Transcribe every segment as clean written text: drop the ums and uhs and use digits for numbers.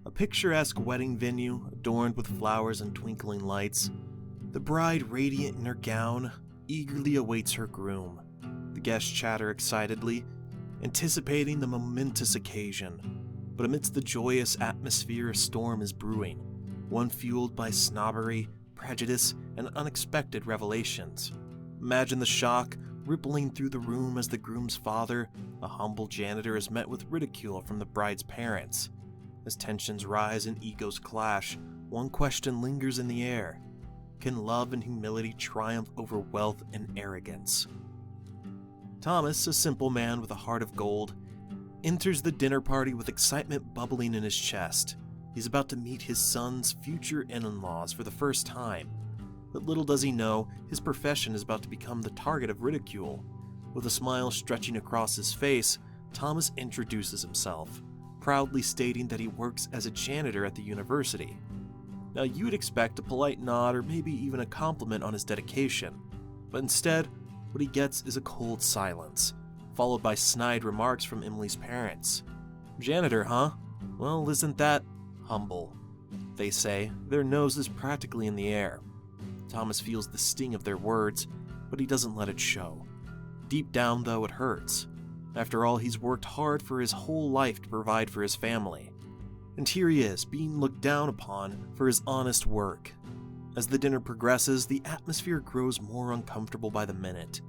A picturesque wedding venue adorned with flowers and twinkling lights. The bride, radiant in her gown, eagerly awaits her groom. The guests chatter excitedly, anticipating the momentous occasion. But amidst the joyous atmosphere, a storm is brewing, one fueled by snobbery, prejudice, and unexpected revelations. Imagine the shock rippling through the room as the groom's father, a humble janitor, is met with ridicule from the bride's parents. As tensions rise and egos clash, one question lingers in the air. Can love and humility triumph over wealth and arrogance? Thomas, a simple man with a heart of gold, enters the dinner party with excitement bubbling in his chest. He's about to meet his son's future in-laws for the first time. But little does he know, his profession is about to become the target of ridicule. With a smile stretching across his face, Thomas introduces himself, proudly stating that he works as a janitor at the university. Now you'd expect a polite nod or maybe even a compliment on his dedication, but instead, what he gets is a cold silence, followed by snide remarks from Emily's parents. "Janitor, huh? Well, isn't that humble?" they say, their noses practically in the air. Thomas feels the sting of their words, but he doesn't let it show. Deep down, though, it hurts. After all, he's worked hard for his whole life to provide for his family. And here he is, being looked down upon for his honest work. As the dinner progresses, the atmosphere grows more uncomfortable by the minute.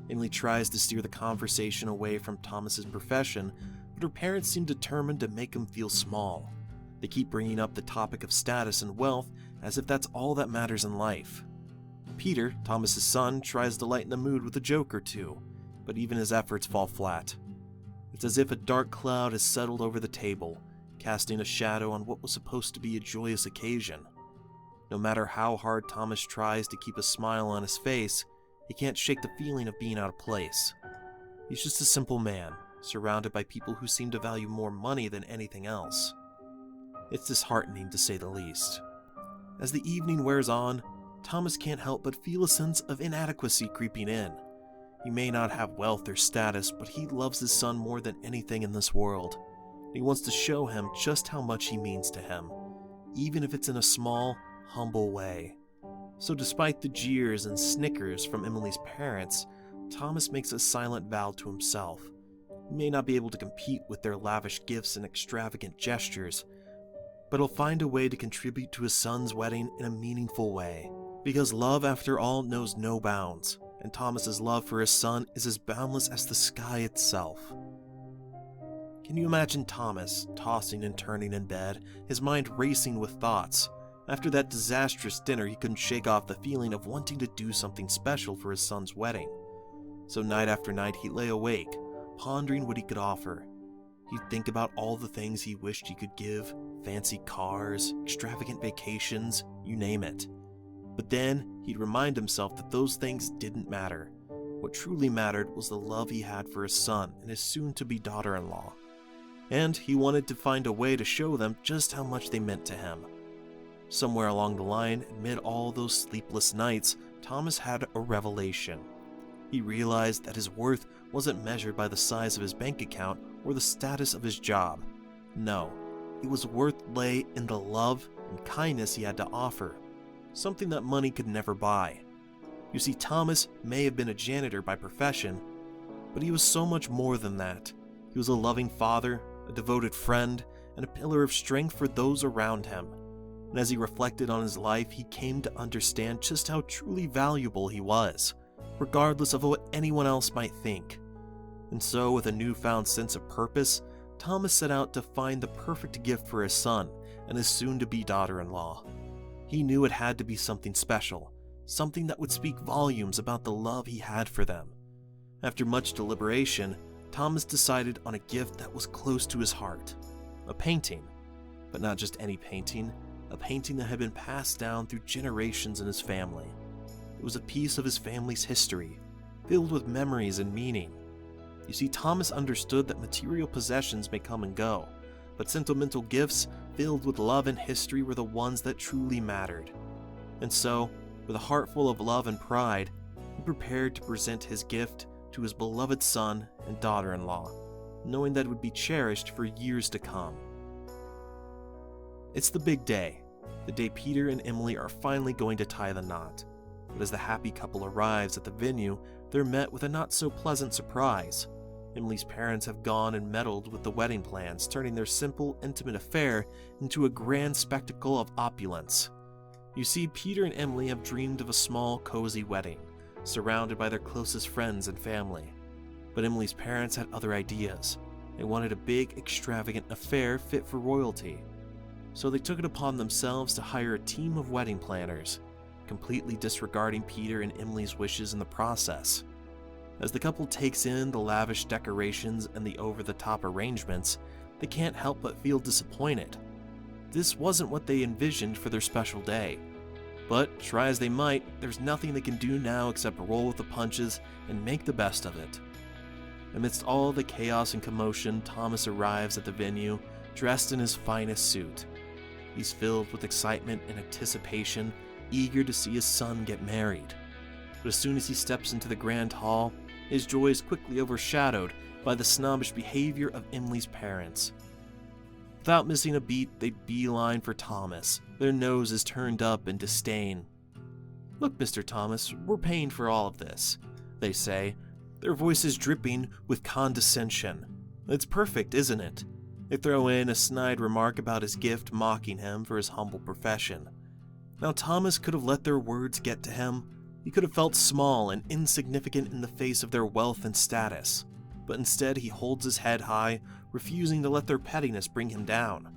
Emily tries to steer the conversation away from Thomas's profession, but her parents seem determined to make him feel small. They keep bringing up the topic of status and wealth as if that's all that matters in life. Peter, Thomas's son, tries to lighten the mood with a joke or two, but even his efforts fall flat. It's as if a dark cloud has settled over the table, casting a shadow on what was supposed to be a joyous occasion. No matter how hard Thomas tries to keep a smile on his face, he can't shake the feeling of being out of place. He's just a simple man, surrounded by people who seem to value more money than anything else. It's disheartening to say the least. As the evening wears on, Thomas can't help but feel a sense of inadequacy creeping in. He may not have wealth or status, but he loves his son more than anything in this world. He wants to show him just how much he means to him, even if it's in a small, humble way. So despite the jeers and snickers from Emily's parents, Thomas makes a silent vow to himself. He may not be able to compete with their lavish gifts and extravagant gestures, but he'll find a way to contribute to his son's wedding in a meaningful way. Because love, after all, knows no bounds, and Thomas's love for his son is as boundless as the sky itself. Can you imagine Thomas tossing and turning in bed, his mind racing with thoughts? After that disastrous dinner, he couldn't shake off the feeling of wanting to do something special for his son's wedding. So night after night, he'd lay awake, pondering what he could offer. He'd think about all the things he wished he could give, fancy cars, extravagant vacations, you name it. But then, he'd remind himself that those things didn't matter. What truly mattered was the love he had for his son and his soon-to-be daughter-in-law. And he wanted to find a way to show them just how much they meant to him. Somewhere along the line, amid all those sleepless nights, Thomas had a revelation. He realized that his worth wasn't measured by the size of his bank account or the status of his job. No, it was worth lay in the love and kindness he had to offer, something that money could never buy. You see, Thomas may have been a janitor by profession, but he was so much more than that. He was a loving father, a devoted friend, and a pillar of strength for those around him. And as he reflected on his life, he came to understand just how truly valuable he was, regardless of what anyone else might think. And so, with a newfound sense of purpose, Thomas set out to find the perfect gift for his son and his soon-to-be daughter-in-law. He knew it had to be something special, something that would speak volumes about the love he had for them. After much deliberation, Thomas decided on a gift that was close to his heart, a painting. But not just any painting, a painting that had been passed down through generations in his family. It was a piece of his family's history, filled with memories and meaning. You see, Thomas understood that material possessions may come and go, but sentimental gifts filled with love and history were the ones that truly mattered. And so, with a heart full of love and pride, he prepared to present his gift to his beloved son and daughter-in-law, knowing that it would be cherished for years to come. It's the big day, the day Peter and Emily are finally going to tie the knot. But as the happy couple arrives at the venue, they're met with a not-so-pleasant surprise. Emily's parents have gone and meddled with the wedding plans, turning their simple, intimate affair into a grand spectacle of opulence. You see, Peter and Emily have dreamed of a small, cozy wedding, surrounded by their closest friends and family. But Emily's parents had other ideas. They wanted a big, extravagant affair fit for royalty. So they took it upon themselves to hire a team of wedding planners, completely disregarding Peter and Emily's wishes in the process. As the couple takes in the lavish decorations and the over-the-top arrangements, they can't help but feel disappointed. This wasn't what they envisioned for their special day. But, try as they might, there's nothing they can do now except roll with the punches and make the best of it. Amidst all the chaos and commotion, Thomas arrives at the venue, dressed in his finest suit. He's filled with excitement and anticipation, eager to see his son get married. But as soon as he steps into the grand hall, his joy is quickly overshadowed by the snobbish behavior of Emily's parents. Without missing a beat, they beeline for Thomas, their noses turned up in disdain. "Look, Mr. Thomas, we're paying for all of this," they say, their voices dripping with condescension. "It's perfect, isn't it?" They throw in a snide remark about his gift, mocking him for his humble profession. Now Thomas could have let their words get to him. He could have felt small and insignificant in the face of their wealth and status. But instead he holds his head high, refusing to let their pettiness bring him down.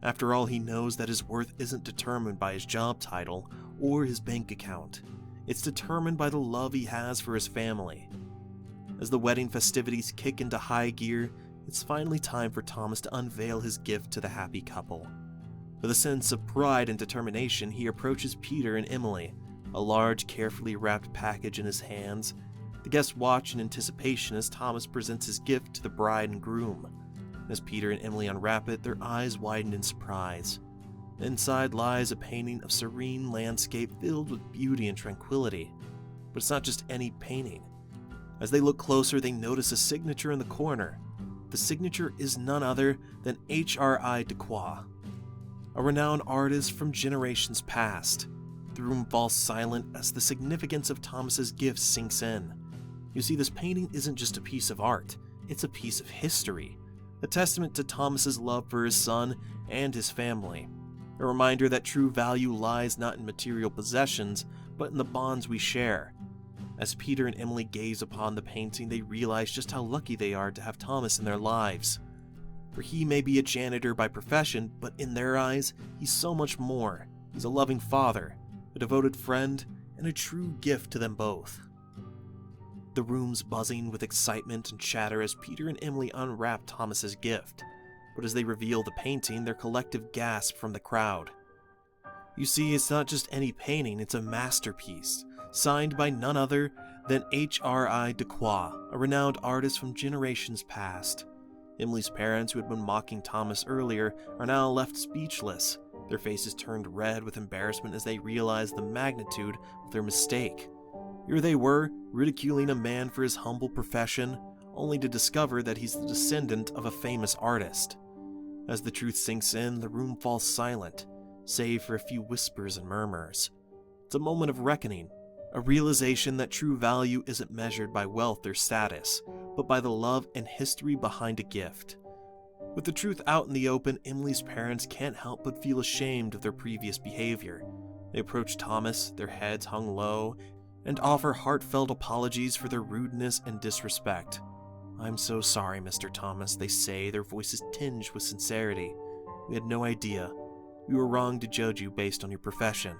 After all, he knows that his worth isn't determined by his job title or his bank account. It's determined by the love he has for his family. As the wedding festivities kick into high gear, it's finally time for Thomas to unveil his gift to the happy couple. With a sense of pride and determination, he approaches Peter and Emily, a large, carefully wrapped package in his hands. The guests watch in anticipation as Thomas presents his gift to the bride and groom. As Peter and Emily unwrap it, their eyes widen in surprise. Inside lies a painting of serene landscape filled with beauty and tranquility. But it's not just any painting. As they look closer, they notice a signature in the corner. The signature is none other than H.R.I. Dequoy, a renowned artist from generations past. The room falls silent as the significance of Thomas's gift sinks in. You see, this painting isn't just a piece of art, it's a piece of history, a testament to Thomas's love for his son and his family, a reminder that true value lies not in material possessions, but in the bonds we share. As Peter and Emily gaze upon the painting, they realize just how lucky they are to have Thomas in their lives. For he may be a janitor by profession, but in their eyes, he's so much more. He's a loving father, a devoted friend, and a true gift to them both. The room's buzzing with excitement and chatter as Peter and Emily unwrap Thomas's gift. But as they reveal the painting, their collective gasp from the crowd. You see, it's not just any painting, it's a masterpiece, signed by none other than H.R.I. Dequoy, a renowned artist from generations past. Emily's parents, who had been mocking Thomas earlier, are now left speechless, their faces turned red with embarrassment as they realize the magnitude of their mistake. Here they were, ridiculing a man for his humble profession, only to discover that he's the descendant of a famous artist. As the truth sinks in, the room falls silent, save for a few whispers and murmurs. It's a moment of reckoning, a realization that true value isn't measured by wealth or status, but by the love and history behind a gift. With the truth out in the open, Emily's parents can't help but feel ashamed of their previous behavior. They approach Thomas, their heads hung low, and offer heartfelt apologies for their rudeness and disrespect. "I'm so sorry, Mr. Thomas," they say, their voices tinged with sincerity. "We had no idea. We were wrong to judge you based on your profession."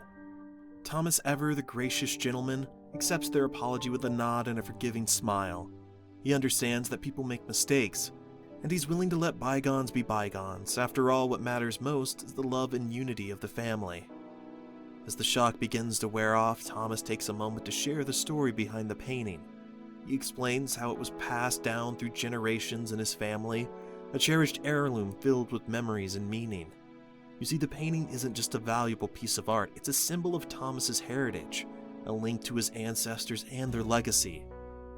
Thomas, ever the gracious gentleman, accepts their apology with a nod and a forgiving smile. He understands that people make mistakes, and he's willing to let bygones be bygones. After all, what matters most is the love and unity of the family. As the shock begins to wear off, Thomas takes a moment to share the story behind the painting. He explains how it was passed down through generations in his family, a cherished heirloom filled with memories and meaning. You see, the painting isn't just a valuable piece of art, it's a symbol of Thomas's heritage, a link to his ancestors and their legacy.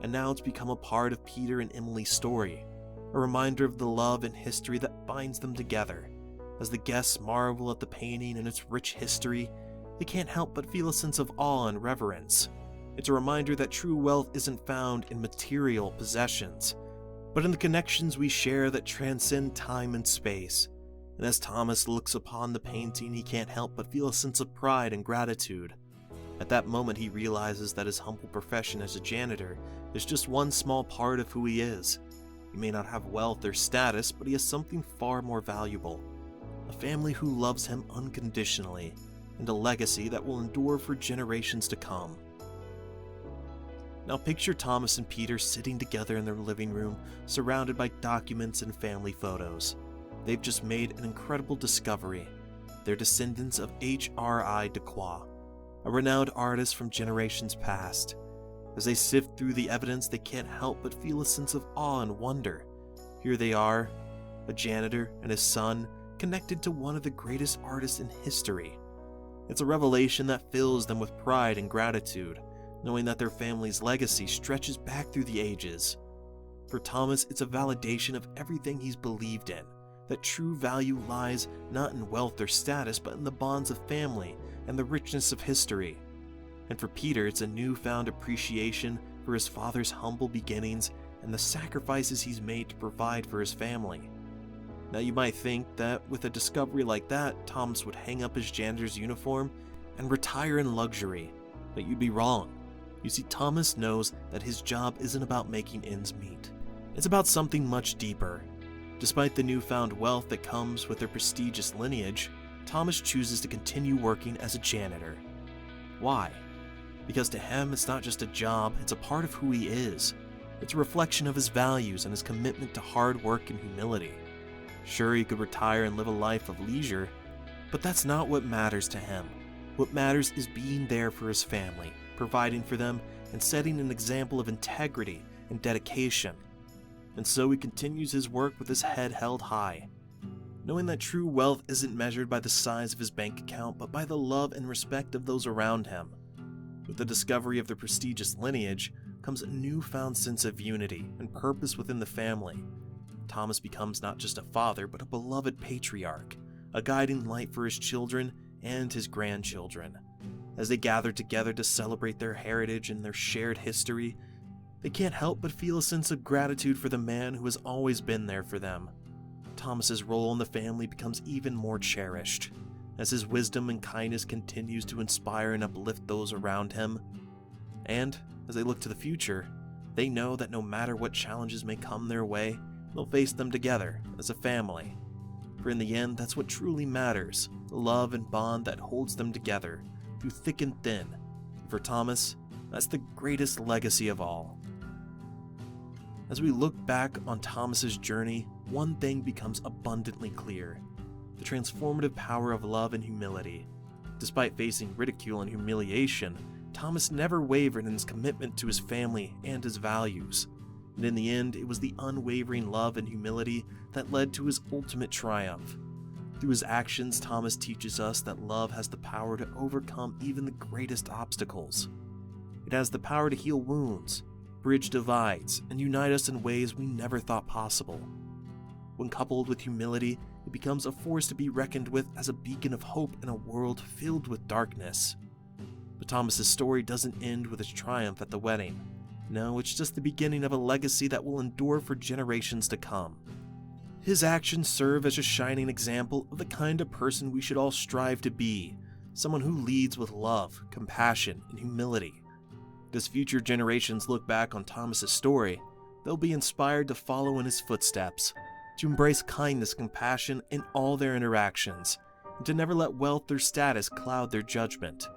And now it's become a part of Peter and Emily's story, a reminder of the love and history that binds them together. As the guests marvel at the painting and its rich history, they can't help but feel a sense of awe and reverence. It's a reminder that true wealth isn't found in material possessions, but in the connections we share that transcend time and space. And as Thomas looks upon the painting, he can't help but feel a sense of pride and gratitude. At that moment, he realizes that his humble profession as a janitor is just one small part of who he is. He may not have wealth or status, but he has something far more valuable: a family who loves him unconditionally, and a legacy that will endure for generations to come. Now picture Thomas and Peter sitting together in their living room, surrounded by documents and family photos. They've just made an incredible discovery. They're descendants of H.R.I. Dequoy, a renowned artist from generations past. As they sift through the evidence, they can't help but feel a sense of awe and wonder. Here they are, a janitor and his son, connected to one of the greatest artists in history. It's a revelation that fills them with pride and gratitude, knowing that their family's legacy stretches back through the ages. For Thomas, it's a validation of everything he's believed in, that true value lies not in wealth or status, but in the bonds of family and the richness of history. And for Peter, it's a newfound appreciation for his father's humble beginnings and the sacrifices he's made to provide for his family. Now you might think that with a discovery like that, Thomas would hang up his janitor's uniform and retire in luxury, but you'd be wrong. You see, Thomas knows that his job isn't about making ends meet. It's about something much deeper. Despite the newfound wealth that comes with their prestigious lineage, Thomas chooses to continue working as a janitor. Why? Because to him, it's not just a job, it's a part of who he is. It's a reflection of his values and his commitment to hard work and humility. Sure, he could retire and live a life of leisure, but that's not what matters to him. What matters is being there for his family, providing for them, and setting an example of integrity and dedication. And so he continues his work with his head held high, knowing that true wealth isn't measured by the size of his bank account, but by the love and respect of those around him. With the discovery of the prestigious lineage comes a newfound sense of unity and purpose within the family. Thomas becomes not just a father, but a beloved patriarch, a guiding light for his children and his grandchildren. As they gather together to celebrate their heritage and their shared history, they can't help but feel a sense of gratitude for the man who has always been there for them. Thomas's role in the family becomes even more cherished, as his wisdom and kindness continues to inspire and uplift those around him. And as they look to the future, they know that no matter what challenges may come their way, they'll face them together as a family. For in the end, that's what truly matters, the love and bond that holds them together through thick and thin. And for Thomas, that's the greatest legacy of all. As we look back on Thomas's journey, one thing becomes abundantly clear: the transformative power of love and humility. Despite facing ridicule and humiliation, Thomas never wavered in his commitment to his family and his values. And in the end, it was the unwavering love and humility that led to his ultimate triumph. Through his actions, Thomas teaches us that love has the power to overcome even the greatest obstacles. It has the power to heal wounds, bridge divides, and unite us in ways we never thought possible. When coupled with humility, it becomes a force to be reckoned with as a beacon of hope in a world filled with darkness. But Thomas's story doesn't end with his triumph at the wedding. No, it's just the beginning of a legacy that will endure for generations to come. His actions serve as a shining example of the kind of person we should all strive to be, someone who leads with love, compassion, and humility. As future generations look back on Thomas's story, they'll be inspired to follow in his footsteps, to embrace kindness, compassion in all their interactions, and to never let wealth or status cloud their judgment.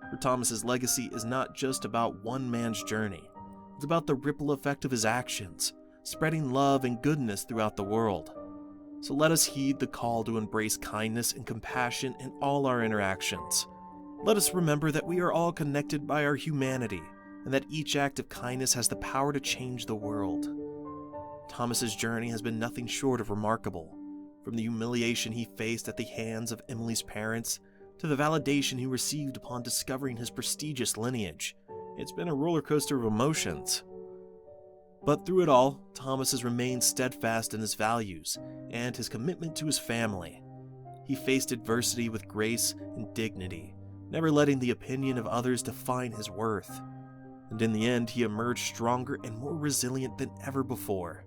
For Thomas's legacy is not just about one man's journey. It's about the ripple effect of his actions, spreading love and goodness throughout the world. So let us heed the call to embrace kindness and compassion in all our interactions. Let us remember that we are all connected by our humanity, and that each act of kindness has the power to change the world. Thomas's journey has been nothing short of remarkable. From the humiliation he faced at the hands of Emily's parents, to the validation he received upon discovering his prestigious lineage, it's been a roller coaster of emotions. But through it all, Thomas has remained steadfast in his values and his commitment to his family. he faced adversity with grace and dignity, never letting the opinion of others define his worth. And in the end, he emerged stronger and more resilient than ever before.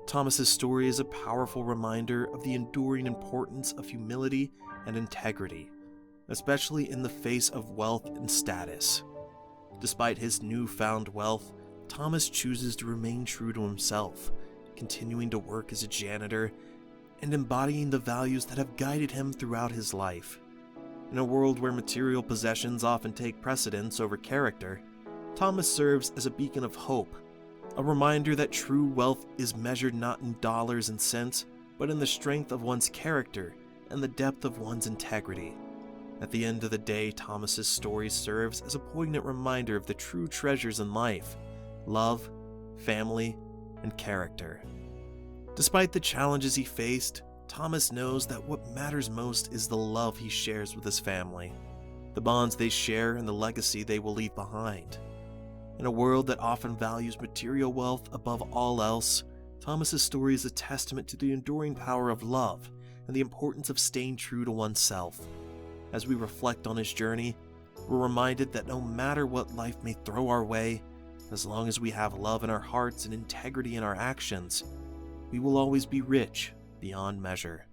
Thomas's story is a powerful reminder of the enduring importance of humility and integrity, especially in the face of wealth and status. Despite his newfound wealth, Thomas chooses to remain true to himself, continuing to work as a janitor and embodying the values that have guided him throughout his life. In a world where material possessions often take precedence over character, Thomas serves as a beacon of hope, a reminder that true wealth is measured not in dollars and cents, but in the strength of one's character and the depth of one's integrity. At the end of the day, Thomas's story serves as a poignant reminder of the true treasures in life: love, family, and character. Despite the challenges he faced, Thomas knows that what matters most is the love he shares with his family, the bonds they share, and the legacy they will leave behind. In a world that often values material wealth above all else, Thomas's story is a testament to the enduring power of love and the importance of staying true to oneself. As we reflect on his journey, we're reminded that no matter what life may throw our way, as long as we have love in our hearts and integrity in our actions, we will always be rich beyond measure.